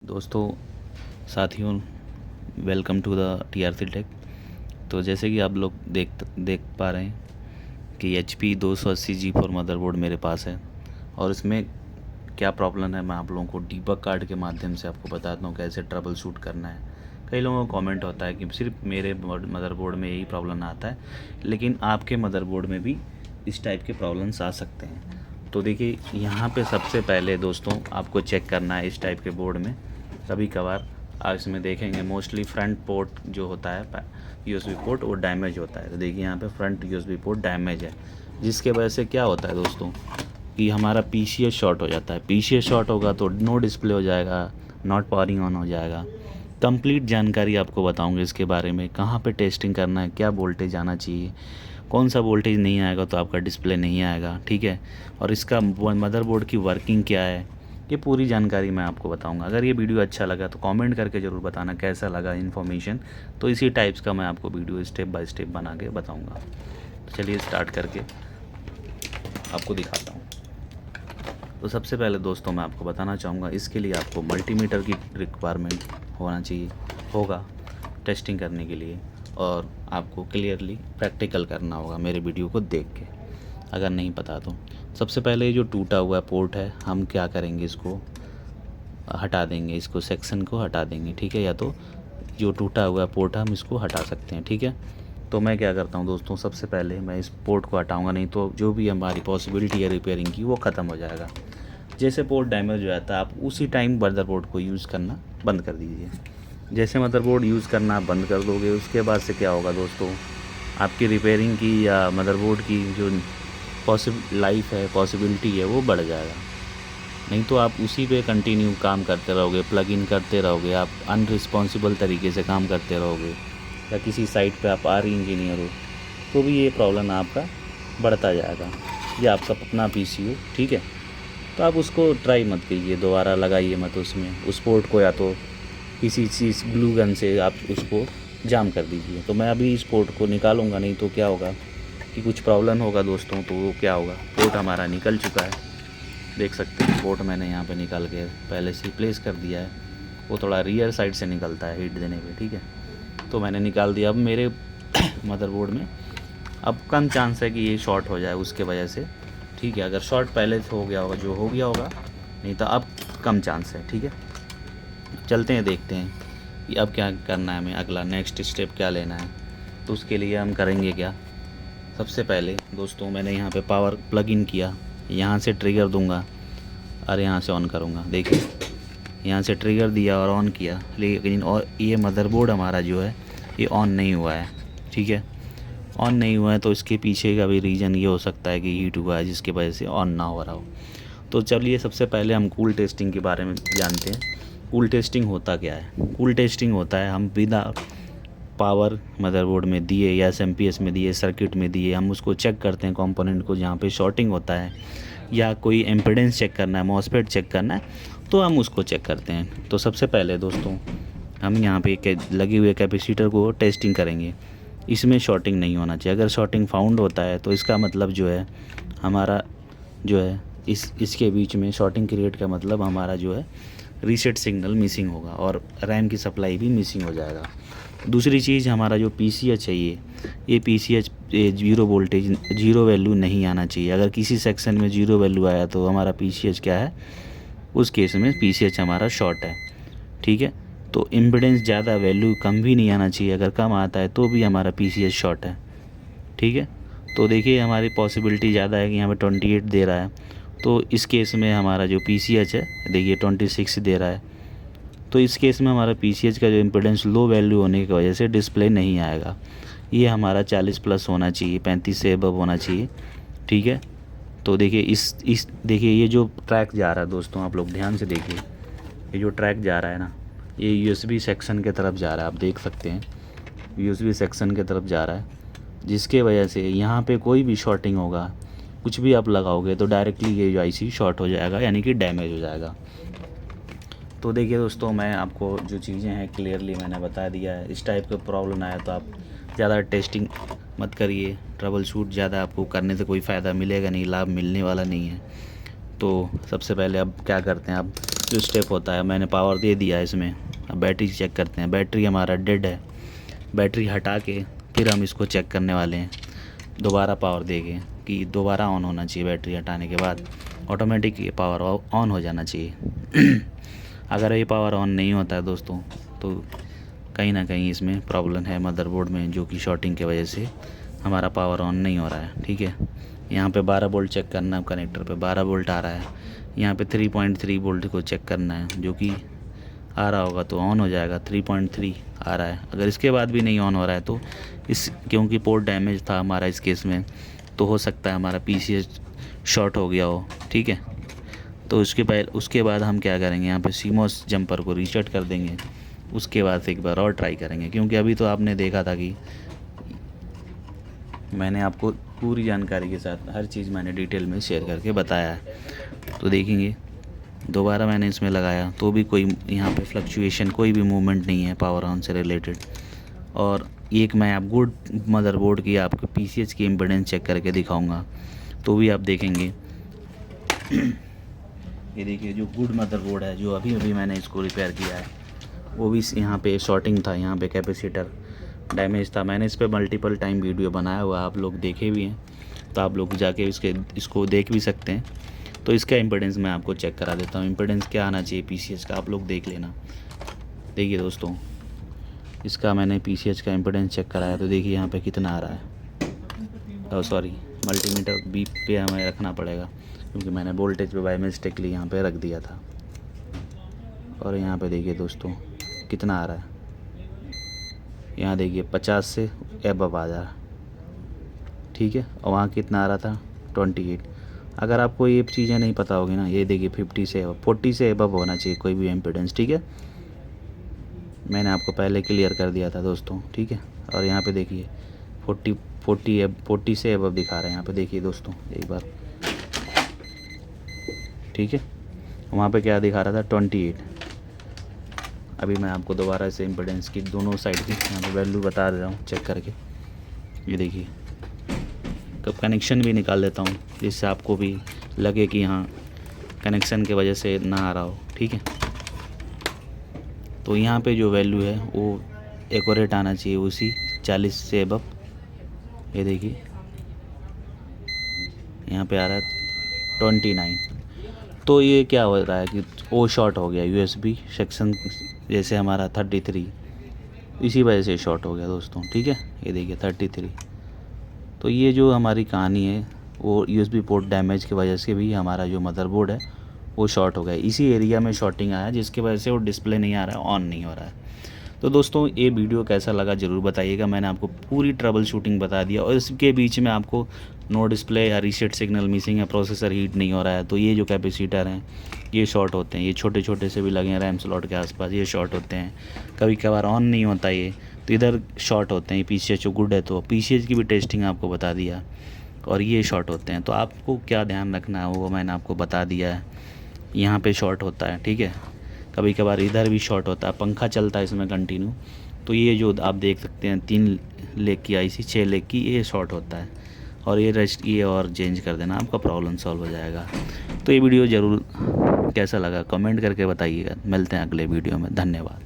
दोस्तों, साथियों, welcome to the TRC tech. तो जैसे कि आप लोग देख पा रहे हैं कि HP 280 G4 मदरबोर्ड मेरे पास है और इसमें क्या प्रॉब्लम है मैं आप लोगों को डीबग कार्ड के माध्यम से आपको बताता हूँ कैसे ट्रबल शूट करना है। कई लोगों का कमेंट होता है कि सिर्फ मेरे मदरबोर्ड में यही प्रॉब्लम आता है, लेकिन आपके मदरबोर्ड में भी इस टाइप के प्रॉब्लम्स आ सकते हैं। तो देखिए, यहाँ पे सबसे पहले दोस्तों आपको चेक करना है इस टाइप के बोर्ड में। कभी कभार आप इसमें देखेंगे मोस्टली फ्रंट पोर्ट जो होता है USB पोर्ट वो डैमेज होता है। तो देखिए यहाँ पे फ्रंट USB पोर्ट डैमेज है, जिसके वजह से क्या होता है दोस्तों कि हमारा PCS शॉर्ट हो जाता है। PCS शॉर्ट होगा तो नो डिस्प्ले हो जाएगा, नॉट पावरिंग ऑन हो जाएगा। कंप्लीट जानकारी आपको बताऊंगे इसके बारे में, कहाँ पे टेस्टिंग करना है, क्या वोल्टेज आना चाहिए, कौन सा वोल्टेज नहीं आएगा तो आपका डिस्प्ले नहीं आएगा, ठीक है। और इसका मदरबोर्ड की वर्किंग क्या है, ये पूरी जानकारी मैं आपको बताऊंगा। अगर ये वीडियो अच्छा लगा तो कमेंट करके ज़रूर बताना कैसा लगा इन्फॉर्मेशन। तो इसी टाइप्स का मैं आपको वीडियो स्टेप बाय स्टेप बना के बताऊंगा। तो चलिए स्टार्ट करके आपको दिखाता हूँ। तो सबसे पहले दोस्तों मैं आपको बताना चाहूँगा, इसके लिए आपको मल्टीमीटर की रिक्वायरमेंट होगा टेस्टिंग करने के लिए, और आपको क्लियरली प्रैक्टिकल करना होगा मेरे वीडियो को देख के, अगर नहीं पता तो। सबसे पहले ये जो टूटा हुआ पोर्ट है हम क्या करेंगे, इसको हटा देंगे, इसको सेक्शन को हटा देंगे, ठीक है। या तो जो टूटा हुआ पोर्ट है हम इसको हटा सकते हैं, ठीक है। तो मैं क्या करता हूँ दोस्तों, सबसे पहले मैं इस पोर्ट को हटाऊँगा, नहीं तो जो भी हमारी पॉसिबिलिटी है रिपेयरिंग की वो ख़त्म हो जाएगा। जैसे पोर्ट डैमेज हो जाता है आप उसी टाइम मदरबोर्ड को यूज़ करना बंद कर दीजिए। जैसे मदरबोर्ड यूज़ करना बंद कर दोगे उसके बाद से क्या होगा दोस्तों, आपकी रिपेयरिंग की या मदरबोर्ड की जो पॉसिबिलिटी है वो बढ़ जाएगा। नहीं तो आप उसी पे कंटिन्यू काम करते रहोगे, प्लग इन करते रहोगे, आप अनरिस्पॉन्सिबल तरीके से काम करते रहोगे, या किसी साइट पे आप इंजीनियर हो तो भी ये प्रॉब्लम आपका बढ़ता जाएगा। या आपका अपना PC हो, ठीक है, तो आप उसको ट्राई मत कीजिए, दोबारा लगाइए मत उसमें उस पोर्ट को, या तो किसी चीज़ ग्लू गन से आप उसको जाम कर दीजिए। तो मैं अभी इस पोर्ट को निकालूंगा, नहीं तो क्या होगा कि कुछ प्रॉब्लम होगा दोस्तों। तो वो क्या होगा, पोर्ट हमारा निकल चुका है, देख सकते हैं पोर्ट मैंने यहाँ पे निकाल के पहले से प्लेस कर दिया है। वो थोड़ा रियर साइड से निकलता है हीट देने पे, ठीक है। तो मैंने निकाल दिया। अब मेरे मदरबोर्ड में अब कम चांस है कि ये शॉर्ट हो जाए उसके वजह से, ठीक है। अगर शॉर्ट पहले से हो गया होगा जो हो गया होगा, नहीं तो अब कम चांस है, ठीक है। चलते हैं, देखते हैं कि अब क्या करना है, हमें अगला नेक्स्ट स्टेप क्या लेना है। तो उसके लिए हम करेंगे क्या, सबसे पहले दोस्तों मैंने यहाँ पे पावर प्लग इन किया, यहाँ से ट्रिगर दूंगा और यहाँ से ऑन करूँगा। देखिए यहाँ से ट्रिगर दिया और ऑन किया, लेकिन और ये मदरबोर्ड हमारा जो है ये ऑन नहीं हुआ है, ठीक है। ऑन नहीं हुआ है तो इसके पीछे का भी रीज़न ये हो सकता है कि हीट हुआ है जिसकी वजह से ऑन ना हो रहा हो। तो चलिए सबसे पहले हम कूल टेस्टिंग के बारे में जानते हैं। कूल टेस्टिंग होता क्या है, कूल टेस्टिंग होता है हम बिना पावर मदरबोर्ड में दिए या SMPS में दिए, सर्किट में दिए, हम उसको चेक करते हैं कंपोनेंट को जहाँ पे शॉर्टिंग होता है, या कोई इम्पीडेंस चेक करना है, मॉसफेट चेक करना है, तो हम उसको चेक करते हैं। तो सबसे पहले दोस्तों हम यहाँ पे लगे हुए कैपेसिटर को टेस्टिंग करेंगे। इसमें शॉर्टिंग नहीं होना चाहिए। अगर शॉर्टिंग फाउंड होता है तो इसका मतलब जो है हमारा जो है इसके बीच में शॉर्टिंग क्रिएट का मतलब हमारा जो है रीसेट सिग्नल मिसिंग होगा और रैम की सप्लाई भी मिसिंग हो जाएगा। दूसरी चीज़, हमारा जो PCH है ये PCH zero voltage, zero value नहीं आना चाहिए। अगर किसी सेक्शन में जीरो वैल्यू आया तो हमारा PCH क्या है, उस केस में PCH हमारा शॉर्ट है, ठीक है। तो इम्पीडेंस ज़्यादा, वैल्यू कम भी नहीं आना चाहिए, अगर कम आता है तो भी हमारा PCH शॉर्ट है, ठीक है। तो देखिए हमारी पॉसिबिलिटी ज़्यादा है कि यहाँ पे 28 दे रहा है, तो इस केस में हमारा जो PCH है देखिए 26 दे रहा है। तो इस केस में हमारा PCH का जो इम्पीडेंस लो वैल्यू होने की वजह से डिस्प्ले नहीं आएगा। ये हमारा 40 प्लस होना चाहिए, 35 से अबव होना चाहिए, ठीक है। तो देखिए इस देखिए ये जो ट्रैक जा रहा है दोस्तों, आप लोग ध्यान से देखिए, ये जो ट्रैक जा रहा है ना, ये USB सेक्शन के तरफ जा रहा है, आप देख सकते हैं USB सेक्शन के तरफ जा रहा है, जिसके वजह से यहाँ पे कोई भी शॉर्टिंग होगा, कुछ भी आप लगाओगे तो डायरेक्टली ये जो IC शॉर्ट हो जाएगा, यानी कि डैमेज हो जाएगा। तो देखिए दोस्तों, मैं आपको जो चीज़ें हैं क्लियरली मैंने बता दिया है। इस टाइप का प्रॉब्लम आया तो आप ज़्यादा टेस्टिंग मत करिए, ट्रबल शूट ज़्यादा आपको करने से कोई फ़ायदा मिलेगा नहीं, लाभ मिलने वाला नहीं है। तो सबसे पहले अब क्या करते हैं, अब जो स्टेप होता है, मैंने पावर दे दिया है इसमें, अब बैटरी चेक करते हैं। बैटरी हमारा डेड है, बैटरी हटा के फिर हम इसको चेक करने वाले हैं दोबारा पावर देके कि दोबारा ऑन होना चाहिए। बैटरी हटाने के बाद ऑटोमेटिक ये पावर ऑन हो जाना चाहिए। अगर ये पावर ऑन नहीं होता है दोस्तों, तो कहीं ना कहीं इसमें प्रॉब्लम है मदरबोर्ड में, जो कि शॉर्टिंग की वजह से हमारा पावर ऑन नहीं हो रहा है। ठीक है, यहाँ पे 12 वोल्ट चेक करना है, कनेक्टर पे 12 वोल्ट आ रहा है। यहाँ पे 3.3 वोल्ट को चेक करना है, जो कि आ रहा होगा तो ऑन हो जाएगा। 3.3 आ रहा है। अगर इसके बाद भी नहीं ऑन हो रहा है तो क्योंकि पोर्ट डैमेज था हमारा इस केस में, तो हो सकता है हमारा PCH शॉर्ट हो गया हो। ठीक है, तो उसके बाद हम क्या करेंगे, यहाँ पे सीमोस जंपर को रीसेट कर देंगे। उसके बाद एक बार और ट्राई करेंगे, क्योंकि अभी तो आपने देखा था कि मैंने आपको पूरी जानकारी के साथ हर चीज़ मैंने डिटेल में शेयर करके बताया है। तो देखेंगे दोबारा मैंने इसमें लगाया तो भी कोई यहाँ पे फ्लक्चुएशन, कोई भी मूवमेंट नहीं है पावर ऑन से रिलेटेड। और एक मैं आप गुड मदरबोर्ड की आपको PCH की इम्पीडेंस चेक करके दिखाऊंगा, तो भी आप देखेंगे। ये देखिए जो गुड मदरबोर्ड है, जो अभी अभी मैंने इसको रिपेयर किया है, वो भी यहाँ पे शॉर्टिंग था, यहाँ पे कैपेसिटर डैमेज था। मैंने इस पर मल्टीपल टाइम वीडियो बनाया हुआ, आप लोग देखे भी हैं, तो आप लोग जाके इसको देख भी सकते हैं। तो इसका इम्पीडेंस मैं आपको चेक करा देता हूँ। इम्पीडेंस क्या आना चाहिए PCH का, आप लोग देख लेना। देखिए दोस्तों, इसका मैंने PCH का इम्पीडेंस चेक कराया, तो देखिए यहाँ पे कितना आ रहा है। सॉरी, मल्टीमीटर बीप पे हमें रखना पड़ेगा, क्योंकि मैंने वोल्टेज पे बाय मिस्टेकली यहाँ पे रख दिया था। और यहाँ पे देखिए दोस्तों कितना आ रहा है, यहाँ देखिए 50 से एबव आ जा रहा। ठीक है, और वहाँ कितना आ रहा था 28। अगर आपको ये चीज़ें नहीं पता होगी ना, ये देखिए 50 से 40 से एबव होना चाहिए कोई भी इम्पीडेंस। ठीक है, मैंने आपको पहले क्लियर कर दिया था दोस्तों। ठीक है, और यहाँ पे देखिए 40 से एबव दिखा रहे हैं यहाँ पे, देखिए दोस्तों एक बार। ठीक है, वहाँ पे क्या दिखा रहा था 28। अभी मैं आपको दोबारा से इम्पीडेंस की दोनों साइड की यहाँ पे वैल्यू बता दे रहा हूँ चेक करके। ये देखिए, कब कनेक्शन भी निकाल देता हूँ, जिससे आपको भी लगे कि हाँ कनेक्शन के वजह से ना आ रहा हो। ठीक है, तो यहाँ पे जो वैल्यू है वो एक्यूरेट आना चाहिए, उसी 40 से एबव। ये देखिए यहाँ पे आ रहा है 29। तो ये क्या हो रहा है कि वो शॉर्ट हो गया, USB सेक्शन जैसे हमारा 33, इसी वजह से शॉर्ट हो गया दोस्तों। ठीक है, ये देखिए 33। तो ये जो हमारी कहानी है, वो USB पोर्ट डैमेज की वजह से भी हमारा जो मदरबोर्ड है वो शॉर्ट हो गया। इसी एरिया में शॉर्टिंग आया, जिसकी वजह से वो डिस्प्ले नहीं आ रहा है, ऑन नहीं हो रहा है। तो दोस्तों ये वीडियो कैसा लगा ज़रूर बताइएगा। मैंने आपको पूरी ट्रबल शूटिंग बता दिया, और इसके बीच में आपको नो डिस्प्ले या रीसेट सिग्नल मिसिंग है, प्रोसेसर हीट नहीं हो रहा है, तो ये जो कैपेसिटर हैं ये शॉर्ट होते हैं। ये छोटे छोटे से भी लगे हैं रैम स्लॉट के आसपास, ये शॉर्ट होते हैं। कभी कभार ऑन नहीं होता ये, तो इधर शॉर्ट होते हैं। PCH जो गुड है, तो PCH की भी टेस्टिंग आपको बता दिया, और ये शॉर्ट होते हैं। तो आपको क्या ध्यान रखना है वो मैंने आपको बता दिया है। यहाँ पे शॉर्ट होता है, ठीक है, कभी कभार इधर भी शॉर्ट होता है। पंखा चलता है इसमें कंटिन्यू, तो ये जो आप देख सकते हैं 3 लेग की IC 6 लेग की, ये शॉर्ट होता है। और ये रेस्ट ये और चेंज कर देना, आपका प्रॉब्लम सॉल्व हो जाएगा। तो ये वीडियो ज़रूर कैसा लगा कमेंट करके बताइएगा। मिलते हैं अगले वीडियो में, धन्यवाद।